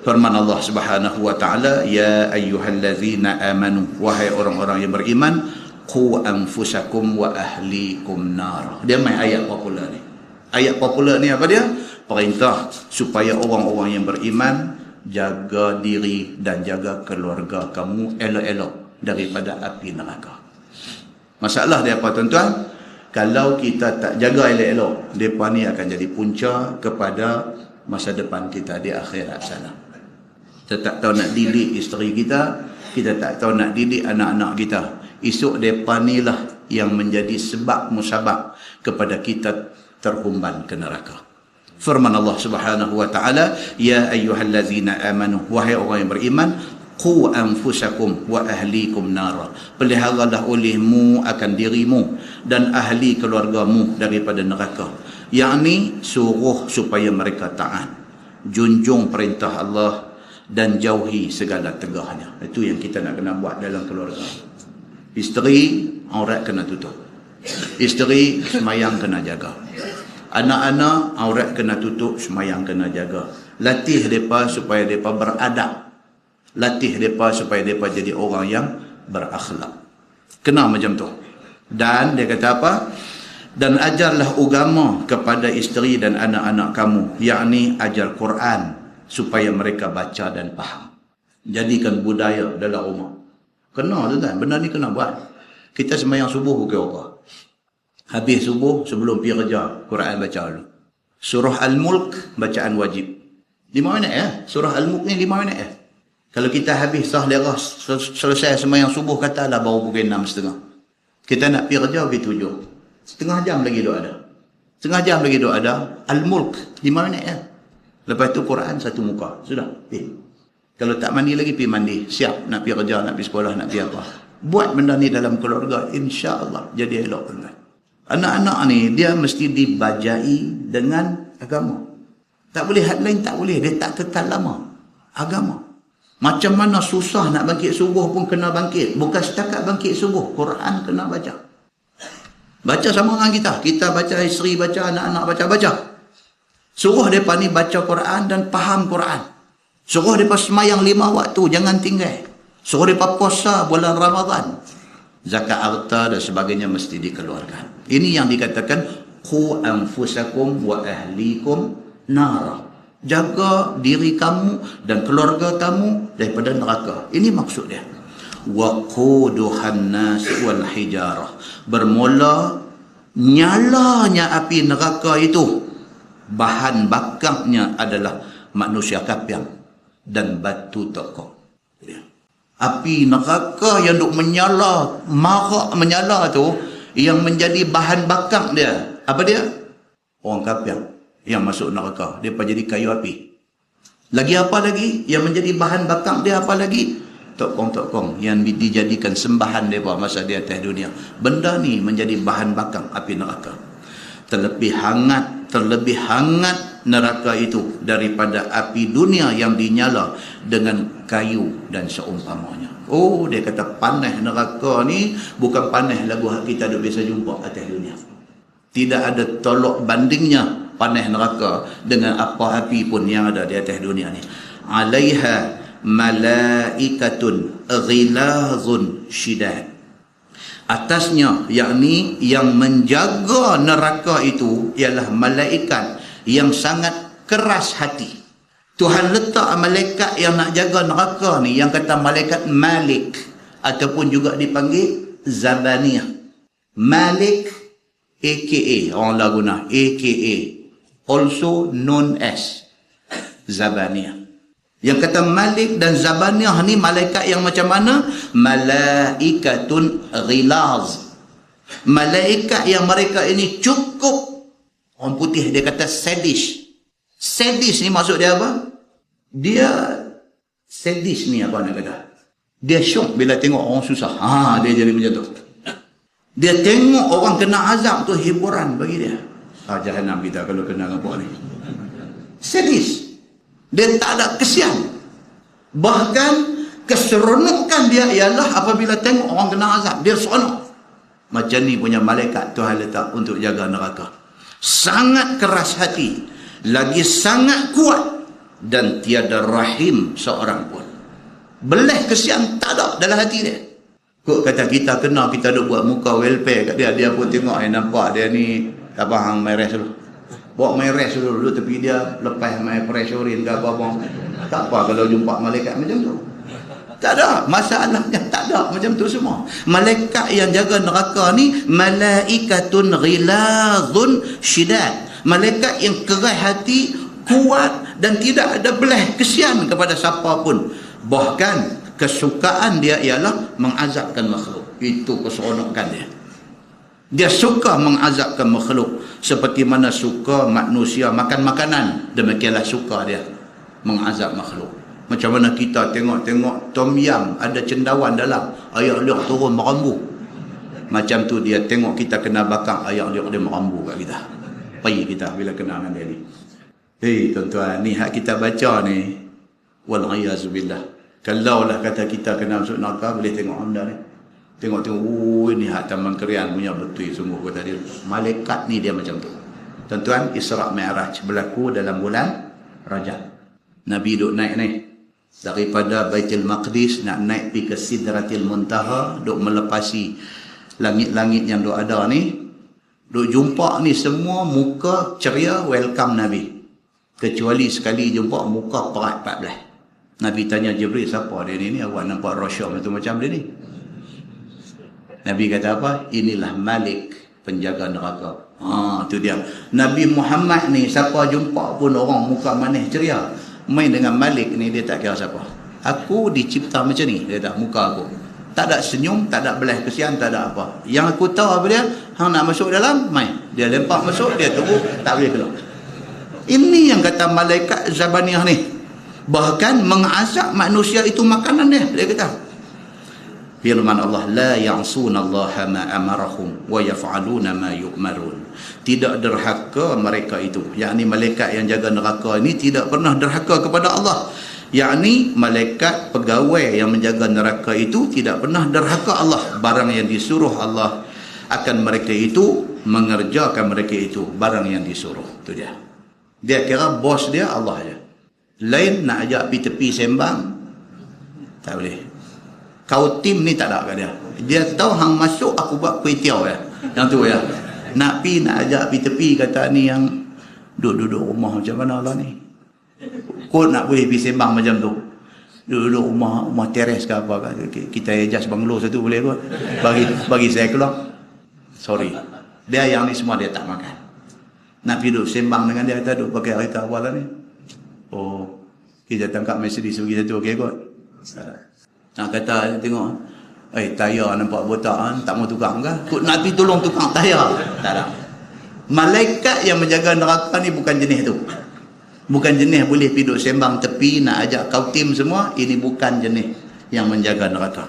Firman Allah Subhanahu wa taala, ya ayyuhallazina amanu, wahai orang-orang yang beriman, qu anfusakum wa ahlikum nar. Dia main ayat popular ni. Ayat popular ni apa dia? Perintah supaya orang-orang yang beriman jaga diri dan jaga keluarga kamu elok-elok daripada api neraka. Masalah dia apa tuan-tuan? Kalau kita tak jaga elok-elok, mereka ni akan jadi punca kepada masa depan kita di akhirat sana. Kita tak tahu nak didik isteri kita, kita tak tahu nak didik anak-anak kita. Esok mereka ni lah yang menjadi sebab musabab kepada kita terhumban ke neraka. Firman Allah Subhanahu wa taala, ya ayyuhallazina amanu, wahai orang yang beriman, qu anfusakum wa ahlikum nara. Peliharalah olehmu akan dirimu dan ahli keluargamu daripada neraka. Yakni suruh supaya mereka taat, junjung perintah Allah dan jauhi segala tegahnya. Itu yang kita nak kena buat dalam keluarga. Isteri aurat kena tutup. Isteri semayang kena jaga. Anak-anak aurat kena tutup, semayang kena jaga. Latih mereka supaya mereka beradab. Latih mereka supaya mereka jadi orang yang berakhlak. Kena macam tu. Dan dia kata apa? Dan ajarlah agama kepada isteri dan anak-anak kamu. Yakni ajar Quran supaya mereka baca dan faham. Jadikan budaya dalam rumah. Kena tu kan? Benda ni kena buat. Kita semayang subuh pukul apa? Habis subuh, sebelum pergi kerja, Quran baca dulu. Surah Al-Mulk, bacaan wajib. 5 minit ya? Surah Al-Mulk ni 5 minit ya? Kalau kita habis sah lerah, selesai semayang subuh, katalah baru pukul 6.30. Kita nak pergi kerja, pergi 7. Setengah jam lagi duk ada. Setengah jam lagi duk ada. Al-Mulk, 5 minit ya? Lepas tu Quran satu muka. Sudah, pergi. Kalau tak mandi lagi, pergi mandi. Siap, nak pergi kerja, nak pergi sekolah, nak pergi apa. Buat benda ni dalam keluarga, insya-Allah jadi elok tuan. Anak-anak ni dia mesti dibajai dengan agama. Tak boleh had lain, tak boleh. Dia tak kekal lama. Agama. Macam mana susah nak bangkit subuh pun kena bangkit. Bukan setakat bangkit subuh, Quran kena baca. Baca sama dengan kita. Kita baca, isteri baca, anak-anak baca. Suruh mereka ni baca Quran dan faham Quran. Suruh mereka semayang 5 waktu, jangan tinggal. Suruh mereka puasa bulan Ramadan. Zakat harta dan sebagainya mesti dikeluarkan. Ini yang dikatakan qu anfusakum wa ahlikum nara. Jaga diri kamu dan keluarga kamu daripada neraka. Ini maksud dia. Wa quduhan nas wal hijarah. Bermula nyalanya api neraka itu, bahan bakarnya adalah manusia kafir dan batu tokok. Api neraka yang duk menyala, marak menyala tu, yang menjadi bahan bakar dia, apa dia? Orang kafir yang masuk neraka, dia jadi kayu api. Lagi apa lagi yang menjadi bahan bakar dia? Apa lagi? Tokong-tokong yang dijadikan sembahan mereka masa di atas dunia. Benda ni menjadi bahan bakar api neraka. Terlebih hangat neraka itu daripada api dunia yang dinyala dengan kayu dan seumpamanya. Oh, dia kata panas neraka ni bukan panas lagu kita dah biasa jumpa atas dunia. Tidak ada tolok bandingnya panas neraka dengan apa api pun yang ada di atas dunia ni. Alaiha malaikatun ghilazun syidad. Atasnya, yakni yang menjaga neraka itu ialah malaikat yang sangat keras hati. Tuhan letak malaikat yang nak jaga neraka ni, yang kata malaikat Malik, ataupun juga dipanggil Zabaniyah. Malik aka, orang lah guna aka, also known as Zabaniyah. Yang kata Malik dan Zabaniyah ni malaikat yang macam mana? Malaikatun ghilaz. Malaikat yang mereka ini cukup, orang putih dia kata sadis. Sadis ni maksud dia apa? Dia sadis ni apa nak kata? Dia syok bila tengok orang susah. Dia jadi macam tu. Dia tengok orang kena azab tu hiburan bagi dia. Jahanam kita kalau kena apa ni. Sadis. Dia tak ada kesian. Bahkan keseronokan dia ialah apabila tengok orang kena azab, dia seronok. Macam ni punya malaikat Tuhan letak untuk jaga neraka. Sangat keras hati, lagi sangat kuat dan tiada rahim seorang pun. Belah kesian tak ada dalam hati dia. Kok kata kita kena, kita duk buat muka welfare kat dia, dia pun tengok nampak dia ni apa hang meres dulu. Bawa meres dulu tapi dia lepas mai pressurein ke apa-apa. Tak apa kalau jumpa malaikat macam tu. Tak ada, masalahnya tak ada macam tu semua. Malaikat yang jaga neraka ni malaikatun ghilazun syidad. Malaikat yang keras hati, kuat dan tidak ada belah kesian kepada siapa pun. Bahkan kesukaan dia ialah mengazabkan makhluk. Itu keseronokan dia. Dia suka mengazabkan makhluk seperti mana suka manusia makan makanan, demikianlah suka dia mengazab makhluk. Macam mana kita tengok-tengok tom yam ada cendawan dalam, ayak liuk turun merambu. Macam tu dia tengok kita kena bakar, ayak liuk dia merambu kat kita. Pergi kita bila kena dengan dia ni. Hei tuan-tuan, ni hak kita baca ni, wal-iyazubillah. Kalau lah kata kita kena masuk neraka, boleh tengok anda ni. Tengok-tengok, ini hak Taman Kerian punya betul sungguh kata dia. Malaikat ni dia macam tu. Tuan-tuan, Isra' Mi'raj berlaku dalam bulan Rajab. Nabi duk naik ni. Daripada Baitul Maqdis nak naik pergi ke Sidratil Muntaha, duk melepasi langit-langit yang duk ada ni. Duk jumpa ni semua muka ceria welcome Nabi. Kecuali sekali jumpa muka perat 14. Nabi tanya Jibril, siapa dia ni? Awak nampak rosyam tu macam dia ni. Nabi kata apa? Inilah Malik, penjaga neraka. Tu dia. Nabi Muhammad ni siapa jumpa pun orang muka manis ceria. Main dengan Malik ni dia tak kira siapa. Aku dicipta macam ni, dia tak muka aku. Tak ada senyum, tak ada belah kesian, tak ada apa. Yang aku tahu apa dia, hang nak masuk dalam, main. Dia lempak masuk, dia tunggu, tak boleh keluar. Ini yang kata malaikat Zabaniyah ni. Bahkan mengazab manusia itu makanan dia kata. Firman Allah, la ya'sunallaha ma amarahum wa yaf'aluna ma yu'marun. Tidak derhaka mereka itu, yakni malaikat yang jaga neraka ini tidak pernah derhaka kepada Allah. Yakni malaikat pegawai yang menjaga neraka itu tidak pernah derhaka Allah. Barang yang disuruh Allah akan mereka itu, mengerjakan mereka itu barang yang disuruh. Itu dia. Dia kira bos dia Allah je. Lain nak ajak pergi tepi sembang, tak boleh. Kau tim ni tak ada kat dia. Dia tahu hang masuk aku buat kuih tiaw ya. Yang tu ya. Nak pi nak ajak pi tepi kata ni yang duduk-duduk rumah macam mana lah ni. Kau nak boleh pergi sembang macam tu. Duduk rumah teres ke apa, kita adjust banglo satu boleh kot. Bagi saya keluar. Sorry. Dia yang ni semua dia tak makan. Nak pergi duduk sembang dengan dia, kata duduk pakai kereta awal lah ni. Oh, kita tangkap Mercedes bagi satu okey kot. Nak kata tengok, tayar nampak botak kan, tak mau tukang ke? Kut nak pergi tolong tukang tayar. Tak ada. Malaikat yang menjaga neraka ni bukan jenis tu. Bukan jenis boleh pergi duduk sembang tepi nak ajak kau tim semua. Ini bukan jenis yang menjaga neraka.